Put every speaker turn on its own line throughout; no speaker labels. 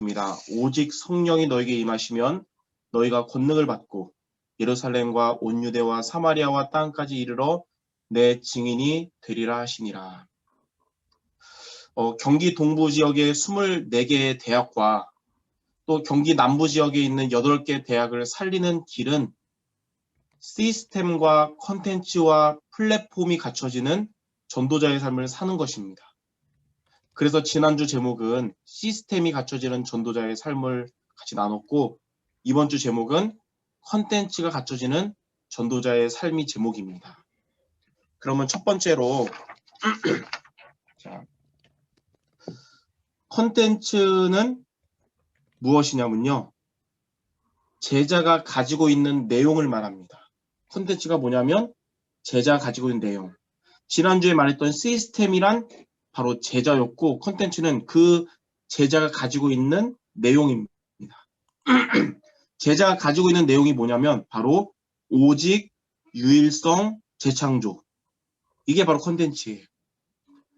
말씀입니다. 오직 성령이 너에게 임하시면 너희가 권능을 받고 예루살렘과 온 유대와 사마리아와 땅까지 이르러 내 증인이 되리라 하시니라. 경기 동부 지역의 24개의 대학과 또 경기 남부 지역에 있는 8개 대학을 살리는 길은 시스템과 컨텐츠와 플랫폼이 갖춰지는 전도자의 삶을 사는 것입니다. 그래서 지난주 제목은 시스템이 갖춰지는 전도자의 삶을 같이 나눴고, 이번 주 제목은 컨텐츠가 갖춰지는 전도자의 삶이 제목입니다. 그러면 첫 번째로 컨텐츠는 무엇이냐면요, 제자가 가지고 있는 내용을 말합니다. 컨텐츠가 뭐냐면 제자가 가지고 있는 내용. 지난주에 말했던 시스템이란 바로 제자였고, 컨텐츠는 그 제자가 가지고 있는 내용입니다. 제자가 가지고 있는 내용이 뭐냐면 바로 오직, 유일성, 재창조. 이게 바로 컨텐츠예요.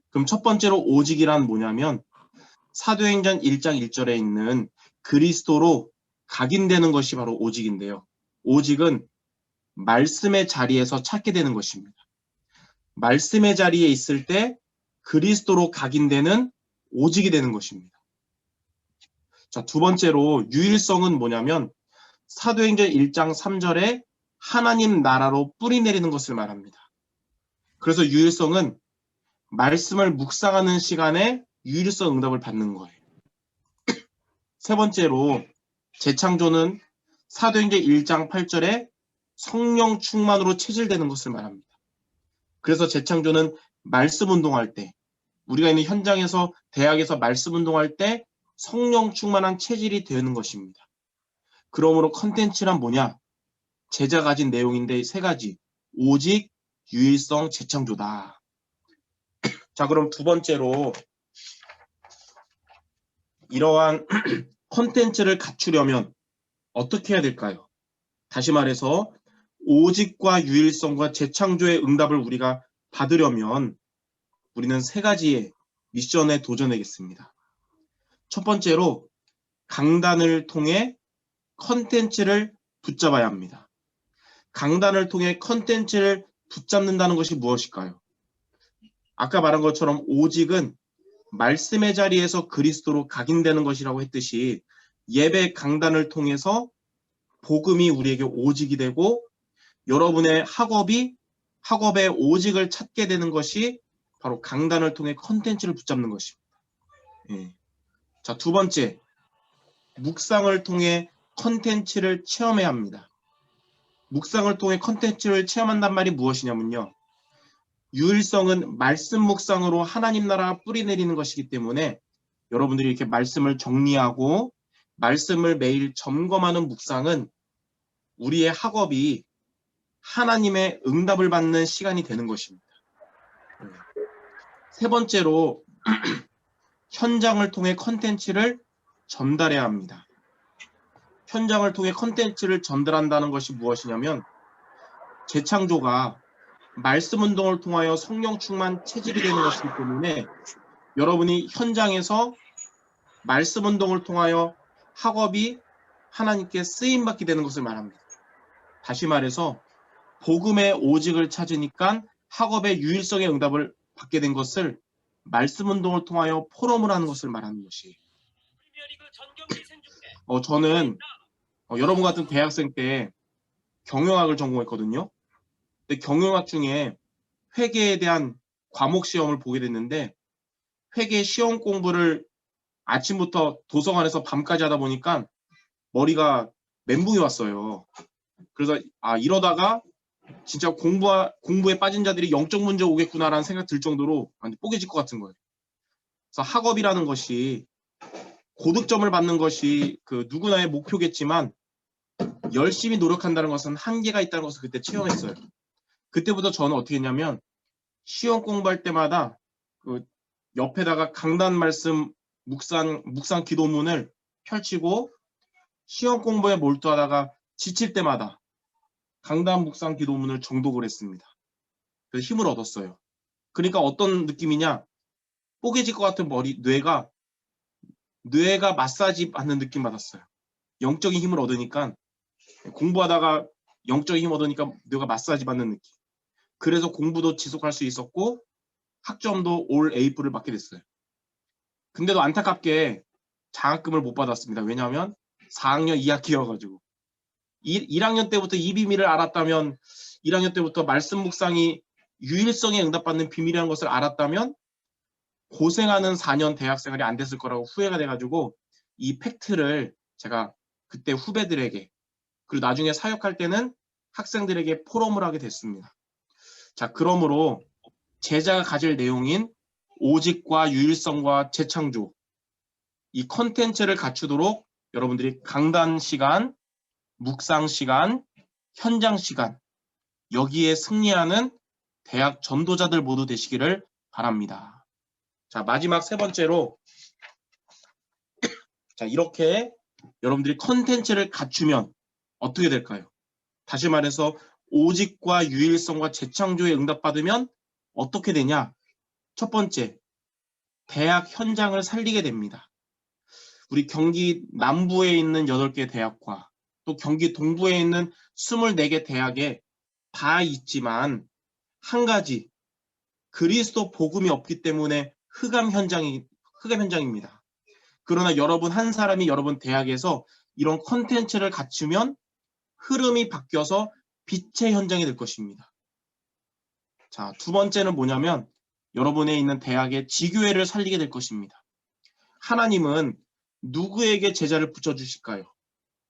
그럼 첫 번째로 오직이란 뭐냐면 사도행전 1장 1절에 있는 그리스도로 각인되는 것이 바로 오직인데요. 오직은 말씀의 자리에서 찾게 되는 것입니다. 말씀의 자리에 있을 때 그리스도로 각인되는 오직이 되는 것입니다. 자, 두 번째로 유일성은 뭐냐면 사도행전 1장 3절에 하나님 나라로 뿌리 내리는 것을 말합니다. 그래서 유일성은 말씀을 묵상하는 시간에 유일성 응답을 받는 거예요. 세 번째로 재창조는 사도행전 1장 8절에 성령 충만으로 체질되는 것을 말합니다. 그래서 재창조는 말씀 운동할 때, 우리가 있는 현장에서 대학에서 말씀 운동할 때 성령 충만한 체질이 되는 것입니다. 그러므로 컨텐츠란 뭐냐? 제자 가진 내용인데 세 가지. 오직, 유일성, 재창조다. 자, 그럼 두 번째로 이러한 컨텐츠를 갖추려면 어떻게 해야 될까요? 다시 말해서 오직과 유일성과 재창조의 응답을 우리가 받으려면 우리는 세 가지의 미션에 도전하겠습니다. 첫 번째로 강단을 통해 컨텐츠를 붙잡아야 합니다. 강단을 통해 컨텐츠를 붙잡는다는 것이 무엇일까요? 아까 말한 것처럼 오직은 말씀의 자리에서 그리스도로 각인되는 것이라고 했듯이 예배 강단을 통해서 복음이 우리에게 오직이 되고 여러분의 학업의 오직을 찾게 되는 것이 바로 강단을 통해 컨텐츠를 붙잡는 것입니다. 자, 두 번째, 묵상을 통해 컨텐츠를 체험해야 합니다. 묵상을 통해 컨텐츠를 체험한단 말이 무엇이냐면요, 유일성은 말씀 묵상으로 하나님 나라가 뿌리 내리는 것이기 때문에 여러분들이 이렇게 말씀을 정리하고 말씀을 매일 점검하는 묵상은 우리의 학업이 하나님의 응답을 받는 시간이 되는 것입니다. 세 번째로 현장을 통해 컨텐츠를 전달해야 합니다. 현장을 통해 컨텐츠를 전달한다는 것이 무엇이냐면 재창조가 말씀 운동을 통하여 성령 충만 체질이 되는 것이기 때문에 여러분이 현장에서 말씀 운동을 통하여 학업이 하나님께 쓰임받게 되는 것을 말합니다. 다시 말해서 복음의 오직을 찾으니까 학업의 유일성의 응답을 받게 된 것을 말씀 운동을 통하여 포럼을 하는 것을 말하는 것이. 저는 여러분 같은 대학생 때 경영학을 전공했거든요. 근데 경영학 중에 회계에 대한 과목 시험을 보게 됐는데 회계 시험 공부를 아침부터 도서관에서 밤까지 하다 보니까 머리가 멘붕이 왔어요. 그래서 이러다가 진짜 공부에 빠진 자들이 영적 문제 오겠구나라는 생각 들 정도로 뽀개질 것 같은 거예요. 그래서 학업이라는 것이 고득점을 받는 것이 누구나의 목표겠지만 열심히 노력한다는 것은 한계가 있다는 것을 그때 체험했어요. 그때부터 저는 어떻게 했냐면 시험 공부할 때마다 옆에다가 강단 말씀 묵상 기도문을 펼치고 시험 공부에 몰두하다가 지칠 때마다 강단 묵상 기도문을 정독을 했습니다. 그래서 힘을 얻었어요. 그러니까 어떤 느낌이냐, 뽀개질 것 같은 뇌가 뇌가 마사지 받는 느낌 받았어요. 영적인 힘을 얻으니까, 공부하다가 영적인 힘을 얻으니까 뇌가 마사지 받는 느낌. 그래서 공부도 지속할 수 있었고 학점도 올 A뿔을 받게 됐어요. 근데도 안타깝게 장학금을 못 받았습니다. 왜냐하면 4학년 2학기여가지고 1학년 때부터 이 비밀을 알았다면, 1학년 때부터 말씀 묵상이 유일성에 응답받는 비밀이라는 것을 알았다면 고생하는 4년 대학생활이 안 됐을 거라고 후회가 돼가지고 이 팩트를 제가 그때 후배들에게, 그리고 나중에 사역할 때는 학생들에게 포럼을 하게 됐습니다. 자, 그러므로 제자가 가질 내용인 오직과 유일성과 재창조, 이 컨텐츠를 갖추도록 여러분들이 강단 시간, 묵상 시간, 현장 시간, 여기에 승리하는 대학 전도자들 모두 되시기를 바랍니다. 자, 마지막 세 번째로, 자, 이렇게 여러분들이 컨텐츠를 갖추면 어떻게 될까요? 다시 말해서 오직과 유일성과 재창조에 응답받으면 어떻게 되냐? 첫 번째, 대학 현장을 살리게 됩니다. 우리 경기 남부에 있는 8개 대학과 또 경기 동부에 있는 24개 대학에 다 있지만 한 가지, 그리스도 복음이 없기 때문에 흑암 현장입니다. 그러나 여러분 한 사람이 여러분 대학에서 이런 콘텐츠를 갖추면 흐름이 바뀌어서 빛의 현장이 될 것입니다. 자, 두 번째는 뭐냐면 여러분에 있는 대학의 지교회를 살리게 될 것입니다. 하나님은 누구에게 제자를 붙여주실까요?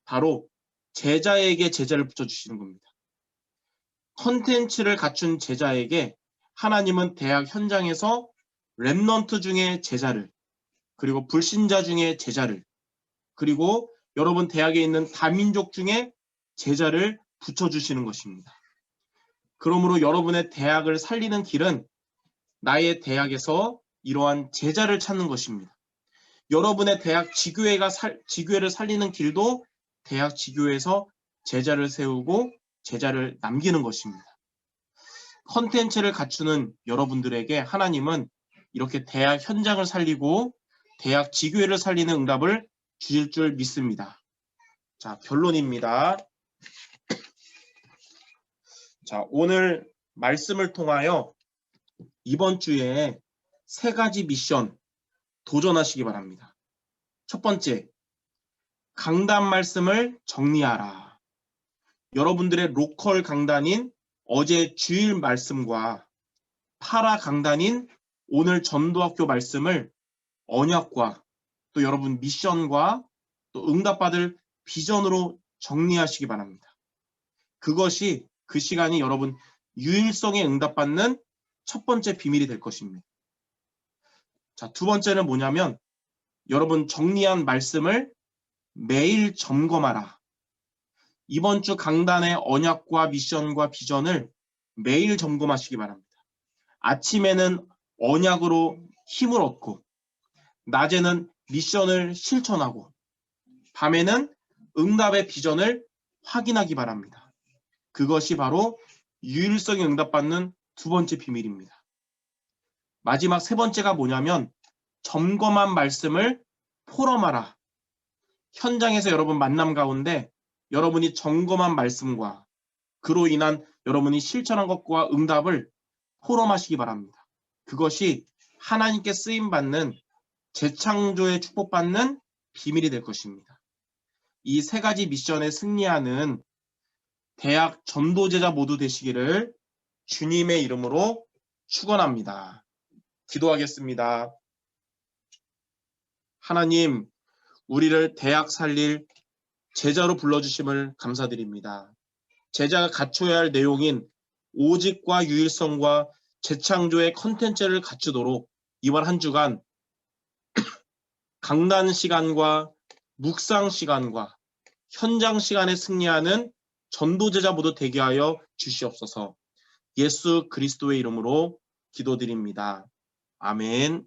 바로 제자에게 제자를 붙여주시는 겁니다. 컨텐츠를 갖춘 제자에게 하나님은 대학 현장에서 렘넌트 중에 제자를, 그리고 불신자 중에 제자를, 그리고 여러분 대학에 있는 다민족 중에 제자를 붙여주시는 것입니다. 그러므로 여러분의 대학을 살리는 길은 나의 대학에서 이러한 제자를 찾는 것입니다. 여러분의 대학 지교회를 살리는 길도 대학 지교회에서 제자를 세우고 제자를 남기는 것입니다. 컨텐츠를 갖추는 여러분들에게 하나님은 이렇게 대학 현장을 살리고 대학 지교회를 살리는 응답을 주실 줄 믿습니다. 자, 결론입니다. 자, 오늘 말씀을 통하여 이번 주에 3가지 미션 도전하시기 바랍니다. 첫 번째, 강단 말씀을 정리하라. 여러분들의 로컬 강단인 어제 주일 말씀과 파라 강단인 오늘 전도학교 말씀을 언약과 또 여러분 미션과 또 응답받을 비전으로 정리하시기 바랍니다. 그것이 그 시간이 여러분 유일성에 응답받는 첫 번째 비밀이 될 것입니다. 자, 두 번째는 뭐냐면 여러분 정리한 말씀을 매일 점검하라. 이번 주 강단의 언약과 미션과 비전을 매일 점검하시기 바랍니다. 아침에는 언약으로 힘을 얻고 낮에는 미션을 실천하고 밤에는 응답의 비전을 확인하기 바랍니다. 그것이 바로 유일성에 응답받는 두 번째 비밀입니다. 마지막 세 번째가 뭐냐면 점검한 말씀을 포럼하라. 현장에서 여러분 만남 가운데 여러분이 점검한 말씀과 그로 인한 여러분이 실천한 것과 응답을 포럼하시기 바랍니다. 그것이 하나님께 쓰임받는 재창조의 축복받는 비밀이 될 것입니다. 이 3가지 미션에 승리하는 대학 전도제자 모두 되시기를 주님의 이름으로 축원합니다. 기도하겠습니다. 하나님, 우리를 대학 살릴 제자로 불러주심을 감사드립니다. 제자가 갖춰야 할 내용인 오직과 유일성과 재창조의 컨텐츠를 갖추도록 이번 한 주간 강단 시간과 묵상 시간과 현장 시간에 승리하는 전도제자 모두 되게 하여 주시옵소서. 예수 그리스도의 이름으로 기도드립니다. 아멘.